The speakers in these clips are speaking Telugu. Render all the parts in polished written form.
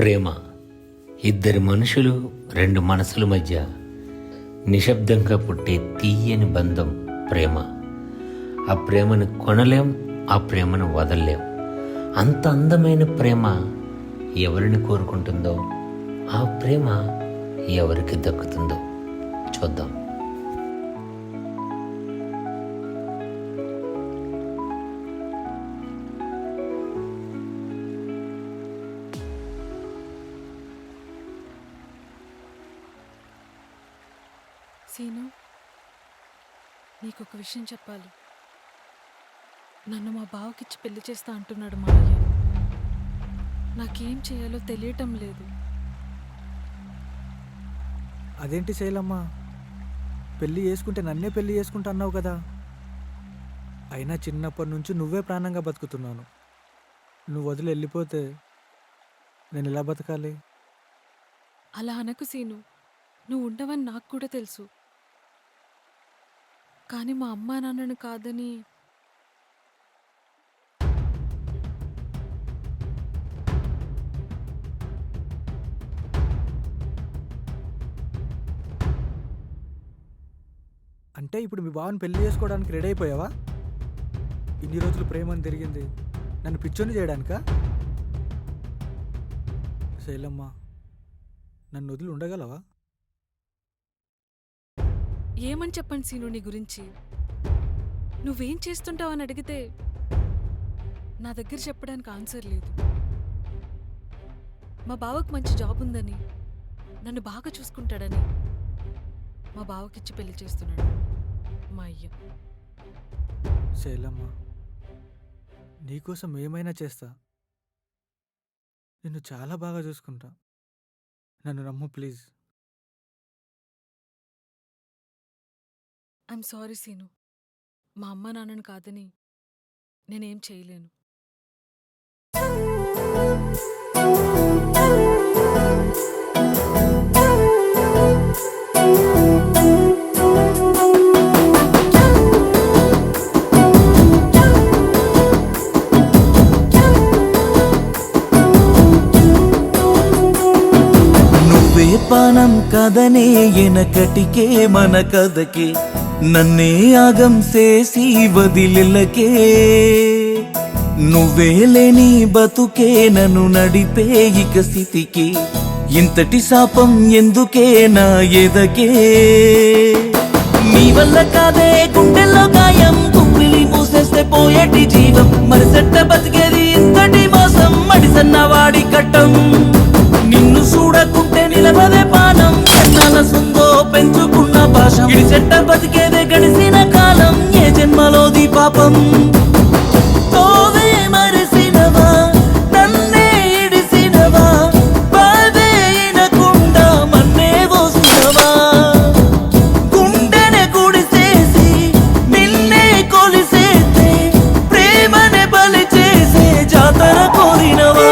ప్రేమ ఇద్దరి మనుషులు, రెండు మనసుల మధ్య నిశ్శబ్దంగా పుట్టే తీయని బంధం ప్రేమ. ఆ ప్రేమను కొనలేం, ఆ ప్రేమను వదలలేం. అంత అందమైన ప్రేమ ఎవరిని కోరుకుంటుందో, ఆ ప్రేమ ఎవరికి దక్కుతుందో చూద్దాం. సీను, నీకొక విషయం చెప్పాలి. నన్ను మా బావకిచ్చి పెళ్లి చేస్తా అంటున్నాడు మా అయ్య. నాకేం చేయాలో తెలియటం లేదు. అదేంటి శైలమ్మ, పెళ్ళి చేసుకుంటే నన్నే పెళ్ళి చేసుకుంటా అన్నావు కదా. అయినా చిన్నప్పటి నుంచి నువ్వే ప్రాణంగా బతుకుతున్నాను. నువ్వు వదిలి వెళ్ళిపోతే నేను ఎలా బతకాలి? అలా అనకు సీను, నువ్వు ఉండవని నాకు కూడా తెలుసు. కానీ మా అమ్మా నాన్నను కాదని అంటే ఇప్పుడు మీ బావని పెళ్లి చేసుకోవడానికి రెడీ అయిపోయావా? ఇన్ని రోజులు ప్రేమని తిరిగింది నన్ను పిచ్చోని చేయడానికా? శైలమ్మ, నన్ను వదిలి ఉండగలవా? ఏమని చెప్పండి సీను నీ గురించి? నువ్వేం చేస్తుంటావని అడిగితే నా దగ్గర చెప్పడానికి ఆన్సర్ లేదు. మా బావకు మంచి జాబ్ ఉందని, నన్ను బాగా చూసుకుంటాడని మా బావకిచ్చి పెళ్లి చేస్తున్నాడు మా అయ్య. శైలమ్మ, నీకోసం ఏమైనా చేస్తా. నిన్ను చాలా బాగా చూసుకుంటా. నన్ను నమ్ము ప్లీజ్. ఐఎమ్ సారీ సీను, మా అమ్మ నాన్నను కాదని నేనేం చేయలేను. పానం కదనే ఎనకటికే మన కథకే నన్నే ఆగం చేసి వదిలెలకే నువ్వే లేని బతుకే నన్ను నడిపే ఇక స్థితికి ఇంతటి శాపం ఎందుకే నా ఎదకే నీ వల్ల కాదే గుండెల్లో గాయం కుమ్మిలి మూసేస్తే పోయేటి జీవం మరిసెట్ట బతికేది ఇంతటి మోసం మడిసన్న వాడి కట్టం నిన్ను చూడకుంటే నిలబదే పానం ఎన్నాల సుందో పెంచుకున్న భాష ఇడిసెట్ట బతికేదే గడిసిన కాలం ఏ జన్మలోది పాపం తోవే మరిసినవా నన్నే ఇడిసినవా బాధే ఇనకుండా మన్నే పోసినవా గుండెనే గుడిసేసి నిన్నే కొలిసేస్తే ప్రేమనే బలి చేసే జాతర కోరినవా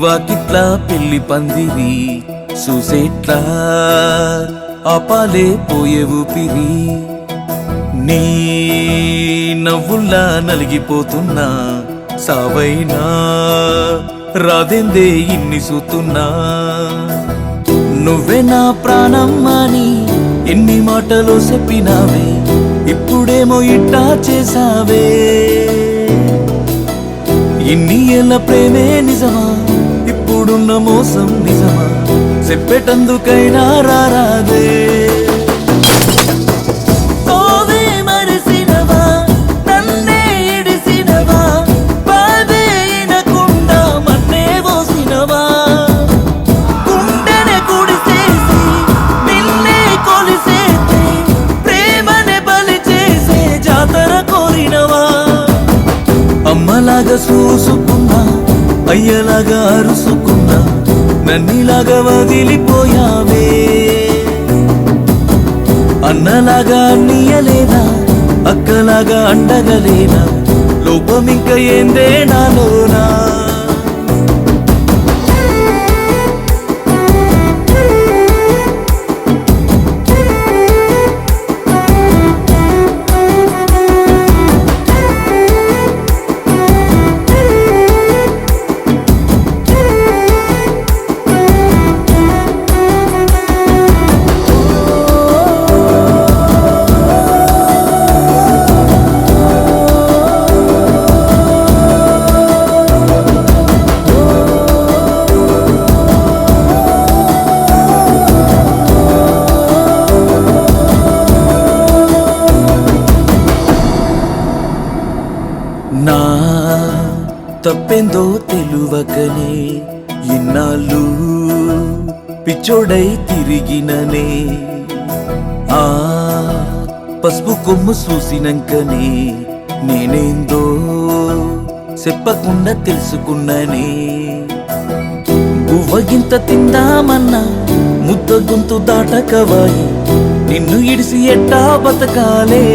వాకిట్లా పెళ్లి పందిరి చూసేట్లా ఆపాలే పోయే ఊపిరి నీ నవ్వుల్లా నలిగిపోతున్నా సావైనా రాదేందే ఇన్ని సూతున్నా నువ్వే నా ప్రాణం అని ఎన్ని మాటలు చెప్పినావే ఇప్పుడేమో ఇట్టా చేసావే ఇన్ని ఏళ్ళ ప్రేమే నిజమా ఇప్పుడున్న మోసం నిజమా చెప్పేటందుకైనా రారాదే తోవే మరిసినవా నన్నే ఇడిసినవా బాధే ఇనకుండా మన్నే పోసినవా గుండెనే గుడిసేసి చూసుకున్నా అయ్యలాగా అరుసుకున్నా నన్నిలాగా వదిలిపోయావే అన్నలాగా అన్నీయలేదా అక్కలాగా అండగలేనా లోపం ఇంకా ఏందే నాలోనా నా తప్పెందో తెలువకనే ఇన్నాళ్ళు పిచ్చోడై తిరిగిననే ఆ పసుపు కొమ్ము చూసినంకనే నేనేందో చెప్పకుండా తెలుసుకున్నానే బువ్వగింత తిందామన్నా ముద్ద గొంతు దాటకవాయి నిన్ను ఇడిసి ఎట్టా బతకాలే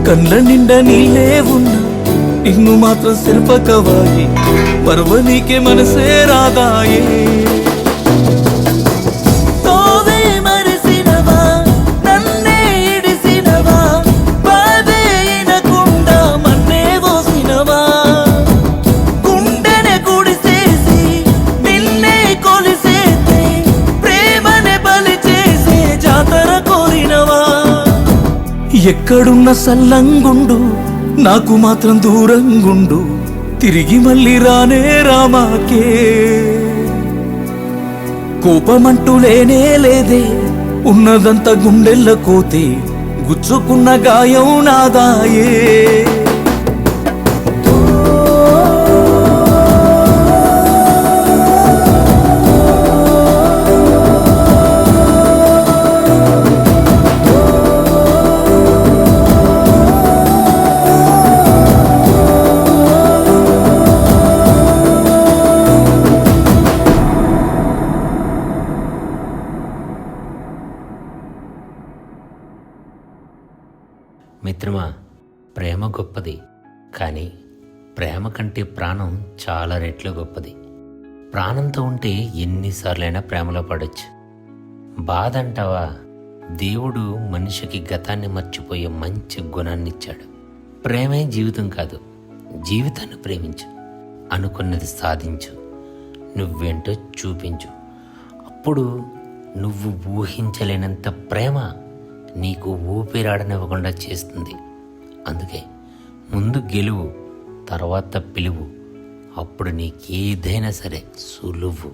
కళ్ళ నిండా నీలే ఉన్నా నిన్ను మాత్రం శిల్పకవాయి పర్వనీకే మనసే రాదాయే తోవే మరిసినవా నన్నే ఇడిసినవా బాధే ఇనకుండా మన్నే పోసినవా గుండెనే గుడిసేసి నిన్నే కొలిసేతే ప్రేమనే బలి చేసే జాతర కోరినవా ఎక్కడున్న సల్లంగుండు నాకు మాత్రం దూరంగుండు తిరిగి మళ్ళీ రానే రామాకే కోపమంటూ లేనే లేదే ఉన్నదంతా గుండెల్ల కోతే గుచ్చుకున్న గాయం నాదాయే మిత్రమా, ప్రేమ గొప్పది, కానీ ప్రేమ కంటే ప్రాణం చాలా రెట్లు గొప్పది. ప్రాణంతో ఉంటే ఎన్నిసార్లైనా ప్రేమలో పడొచ్చు. బాధ అంటావా, దేవుడు మనిషికి గతాన్ని మర్చిపోయే మంచి గుణాన్ని ఇచ్చాడు. ప్రేమే జీవితం కాదు, జీవితాన్ని ప్రేమించు, అనుకున్నది సాధించు, నువ్వేంటో చూపించు. అప్పుడు నువ్వు ఊహించలేనంత ప్రేమ నీకు ఊపిరాడనివ్వకుండా చేస్తుంది. అందుకే ముందు గెలువు, తర్వాత పిలువు, అప్పుడు నీకేదైనా సరే సులువు.